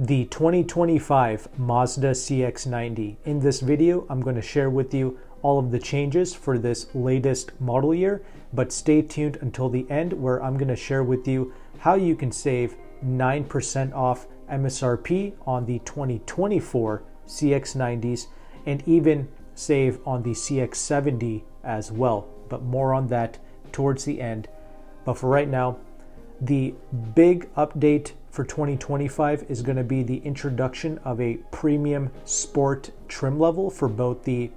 the 2025 Mazda CX-90. In this video, I'm going to share with you all of the changes for this latest model year, but stay tuned until the end where I'm going to share with you how you can save 9% off MSRP on the 2024 CX-90s and even save on the CX-70 as well, but more on that towards the end. But for right now, the big update for 2025 is going to be the introduction of a premium sport trim level for both the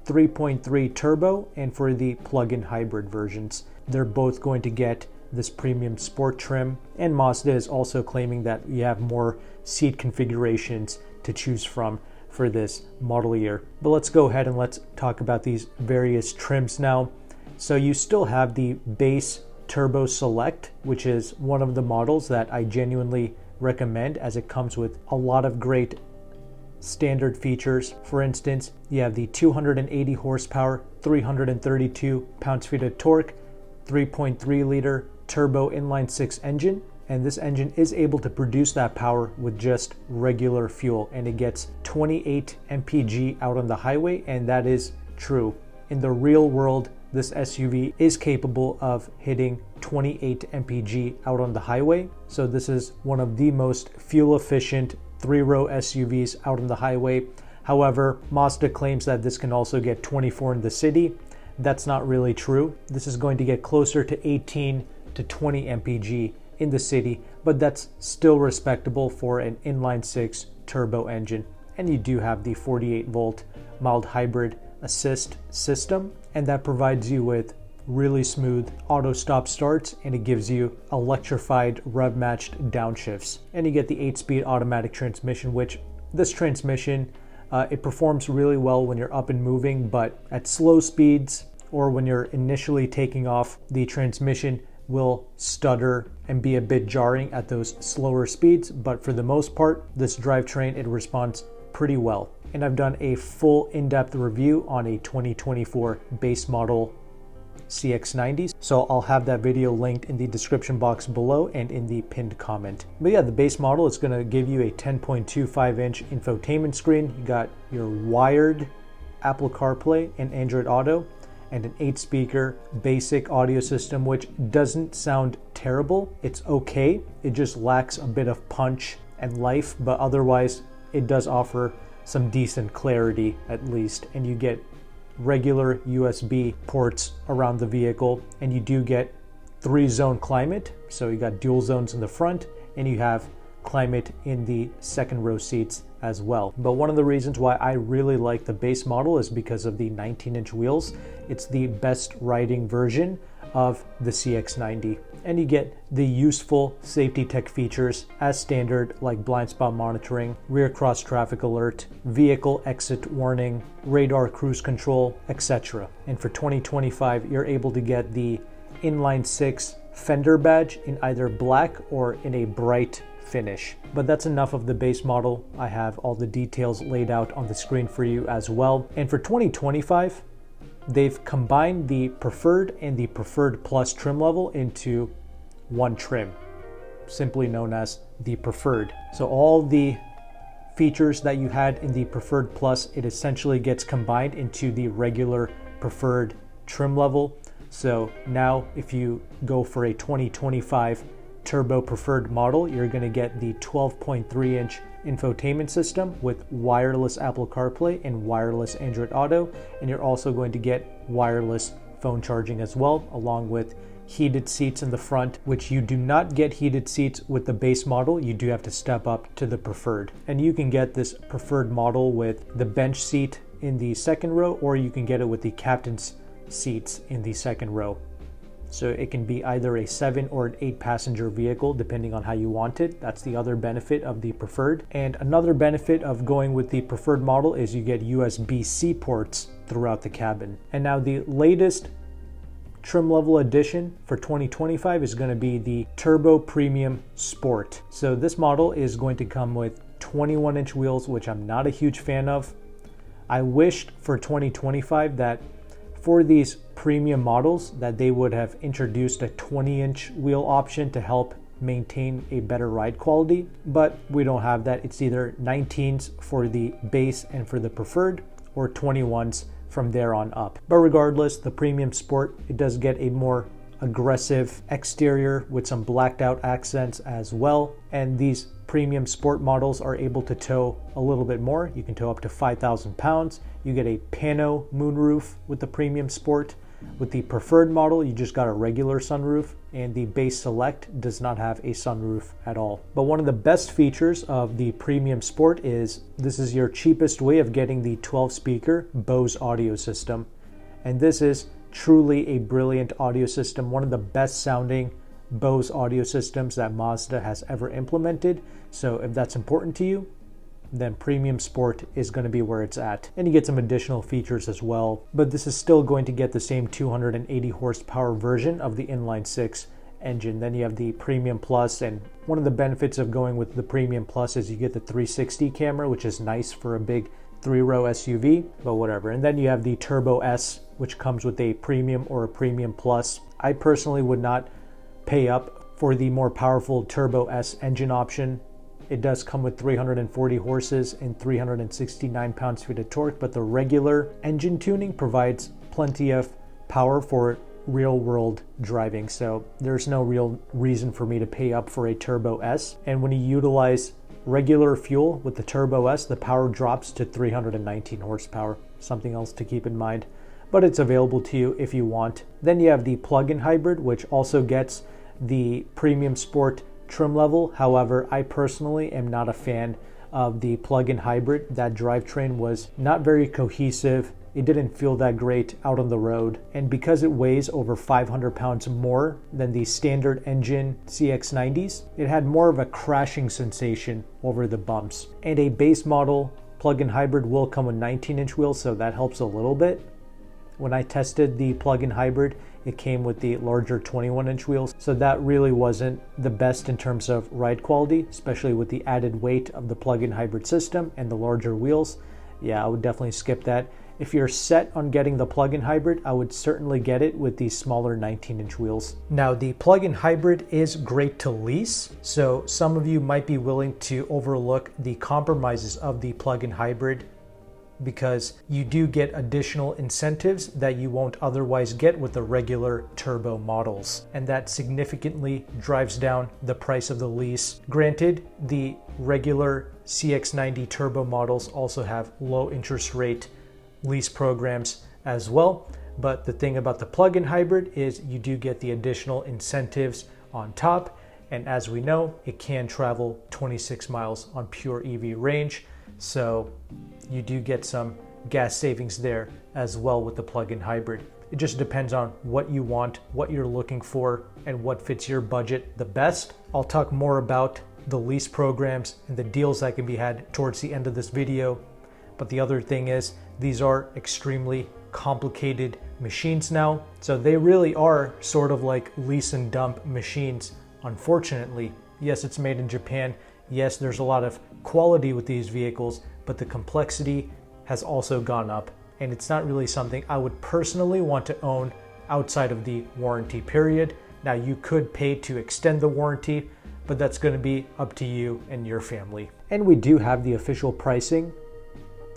3.3 turbo and for the plug-in hybrid versions. They're both going to get this premium sport trim, and Mazda is also claiming that you have more seat configurations to choose from for this model year. But let's go ahead and let's talk about these various trims now. So you still have the base Turbo Select, which is one of the models that I genuinely recommend as it comes with a lot of great standard features. For instance, you have the 280 horsepower, 332 pounds-feet of torque, 3.3 liter turbo inline-six engine, and this engine is able to produce that power with just regular fuel, and it gets 28 mpg out on the highway, and that is true. In the real world, this SUV is capable of hitting 28 mpg out on the highway. So this is one of the most fuel efficient three-row SUVs out on the highway. However, Mazda claims that this can also get 24 in the city. That's not really true. This is going to get closer to 18 to 20 mpg in the city, but that's still respectable for an inline-six turbo engine. And you do have the 48-volt mild hybrid assist system, and that provides you with really smooth auto stop starts, and it gives you electrified rev matched downshifts. And you get the 8-speed automatic transmission, which this transmission it performs really well when you're up and moving, but at slow speeds or when you're initially taking off, the transmission will stutter and be a bit jarring at those slower speeds. But for the most part, this drivetrain, it responds pretty well. And I've done a full in-depth review on a 2024 base model CX-90s, so I'll have that video linked in the description box below and in the pinned comment. But yeah, the base model is going to give you a 10.25-inch infotainment screen. You got your wired Apple CarPlay and Android Auto, and an 8-speaker basic audio system, which doesn't sound terrible. It's okay. It just lacks a bit of punch and life, but otherwise it does offer some decent clarity at least. And you get regular USB ports around the vehicle, and you do get 3-zone climate. So you got dual zones in the front, and you have climate in the second row seats as well. But one of the reasons why I really like the base model is because of the 19-inch wheels. It's the best riding version of the CX-90, and you get the useful safety tech features as standard, like blind spot monitoring, rear cross traffic alert, vehicle exit warning, radar cruise control, etc. And for 2025, you're able to get the inline-six fender badge in either black or in a bright finish. But that's enough of the base model. I have all the details laid out on the screen for you as well. And for 2025, they've combined the Preferred and the Preferred Plus trim level into one trim, simply known as the Preferred. So all the features that you had in the Preferred Plus, it essentially gets combined into the regular Preferred trim level. So now if you go for a 2025 Turbo Preferred model, you're going to get the 12.3-inch infotainment system with wireless Apple CarPlay and wireless Android Auto, and you're also going to get wireless phone charging as well, along with heated seats in the front, which you do not get heated seats with the base model. You do have to step up to the Preferred, and you can get this Preferred model with the bench seat in the second row, or you can get it with the captain's seats in the second row. So it can be either a 7 or an 8 passenger vehicle depending on how you want it. That's the other benefit of the Preferred. And another benefit of going with the Preferred model is you get USB-C ports throughout the cabin. And now the latest trim level addition for 2025 is going to be the Turbo Premium Sport. So this model is going to come with 21-inch wheels, which I'm not a huge fan of. I wished for 2025 that for these premium models that they would have introduced a 20-inch wheel option to help maintain a better ride quality, but we don't have that. It's either 19s for the base and for the preferred, or 21s from there on up. But regardless, the Premium Sport, it does get a more aggressive exterior with some blacked out accents as well. And these Premium Sport models are able to tow a little bit more. You can tow up to 5,000 pounds. You get a pano moonroof with the Premium Sport. With the preferred model, you just got a regular sunroof, and the base Select does not have a sunroof at all. But one of the best features of the Premium Sport is this is your cheapest way of getting the 12-speaker Bose audio system. And this is truly a brilliant audio system, one of the best sounding Bose audio systems that Mazda has ever implemented. So if that's important to you, then Premium Sport is going to be where it's at. And you get some additional features as well, but this is still going to get the same 280 horsepower version of the inline-6 engine. Then you have the Premium Plus, and one of the benefits of going with the Premium Plus is you get the 360 camera, which is nice for a big 3-row SUV, but whatever. And then you have the Turbo S, which comes with a Premium or a Premium Plus. I personally would not pay up for the more powerful Turbo S engine option. It does come with 340 horses and 369 pounds-feet of torque, but the regular engine tuning provides plenty of power for real-world driving. So there's no real reason for me to pay up for a Turbo S. And when you utilize regular fuel with the Turbo S, the power drops to 319 horsepower. Something else to keep in mind, but it's available to you if you want. Then you have the plug-in hybrid, which also gets the Premium Sport trim level. However, I personally am not a fan of the plug-in hybrid. That drivetrain was not very cohesive. It didn't feel that great out on the road. And because it weighs over 500 pounds more than the standard engine CX-90s, it had more of a crashing sensation over the bumps. And a base model plug-in hybrid will come with 19-inch wheels, so that helps a little bit. When I tested the plug-in hybrid, it came with the larger 21-inch wheels, so that really wasn't the best in terms of ride quality, especially with the added weight of the plug-in hybrid system and the larger wheels. Yeah, I would definitely skip that. If you're set on getting the plug-in hybrid, I would certainly get it with the smaller 19-inch wheels. Now, the plug-in hybrid is great to lease, so some of you might be willing to overlook the compromises of the plug-in hybrid, because you do get additional incentives that you won't otherwise get with the regular turbo models, and that significantly drives down the price of the lease. Granted, the regular CX-90 turbo models also have low interest rate lease programs as well, but the thing about the plug-in hybrid is you do get the additional incentives on top, and as we know, it can travel 26 miles on pure EV range. So you do get some gas savings there as well with the plug-in hybrid. It just depends on what you want, what you're looking for, and what fits your budget the best. I'll talk more about the lease programs and the deals that can be had towards the end of this video. But the other thing is, these are extremely complicated machines now. So they really are sort of like lease and dump machines, unfortunately. Yes, it's made in Japan. Yes, there's a lot of quality with these vehicles, but the complexity has also gone up, and it's not really something I would personally want to own outside of the warranty period. Now, you could pay to extend the warranty, but that's going to be up to you and your family. And we do have the official pricing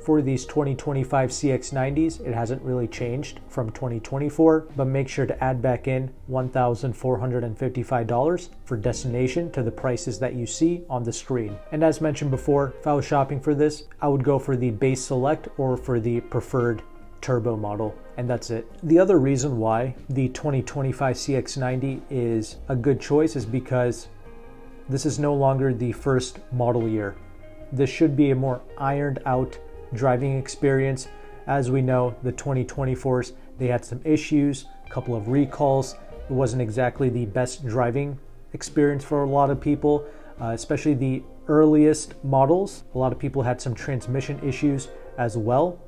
for these 2025 CX-90s. It hasn't really changed from 2024, but make sure to add back in $1,455 for destination to the prices that you see on the screen. And as mentioned before, if I was shopping for this, I would go for the base Select or for the preferred turbo model, and that's it. The other reason why the 2025 CX-90 is a good choice is because this is no longer the first model year. This should be a more ironed out driving experience. As we know, the 2024s, they had some issues, a couple of recalls. It wasn't exactly the best driving experience for a lot of people, especially the earliest models. A lot of people had some transmission issues as well.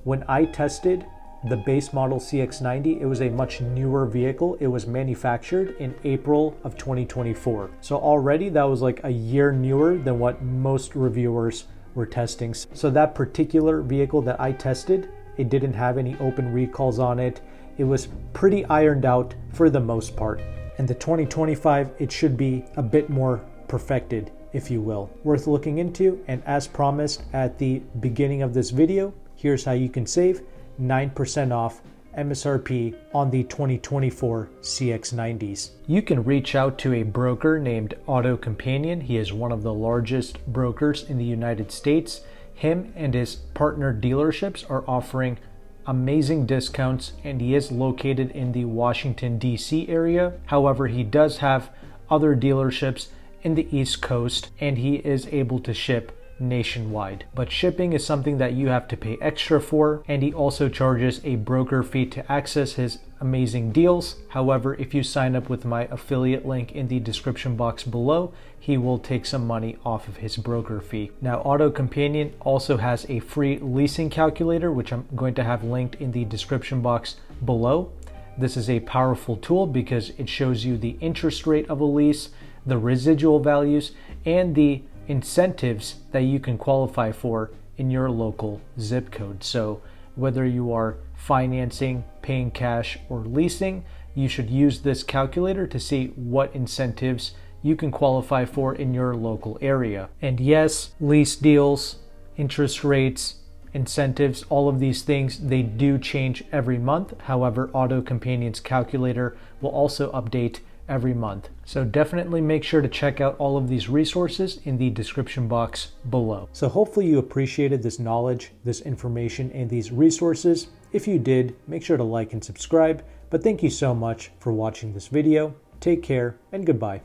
When I tested the base model CX-90, it was a much newer vehicle. It was manufactured in April of 2024. So already that was like a year newer than what most reviewers were testing. So that particular vehicle that I tested, it didn't have any open recalls on it. It was pretty ironed out for the most part. And the 2025, it should be a bit more perfected, if you will. Worth looking into, and as promised at the beginning of this video, here's how you can save 9% off MSRP on the 2024 CX-90s. You can reach out to a broker named AutoCompanion. He is one of the largest brokers in the United States. Him and his partner dealerships are offering amazing discounts, and he is located in the Washington, D.C. area. However, he does have other dealerships in the East Coast, and he is able to ship nationwide. But shipping is something that you have to pay extra for, and he also charges a broker fee to access his amazing deals. However, if you sign up with my affiliate link in the description box below, he will take some money off of his broker fee. Now, AutoCompanion also has a free leasing calculator, which I'm going to have linked in the description box below. This is a powerful tool because it shows you the interest rate of a lease, the residual values, and the incentives that you can qualify for in your local zip code. So whether you are financing, paying cash, or leasing, you should use this calculator to see what incentives you can qualify for in your local area. And yes, lease deals, interest rates, incentives, all of these things, they do change every month. However, AutoCompanion's calculator will also update every month. So definitely make sure to check out all of these resources in the description box below. So hopefully you appreciated this knowledge, this information, and these resources. If you did, make sure to like and subscribe. But thank you so much for watching this video. Take care and goodbye.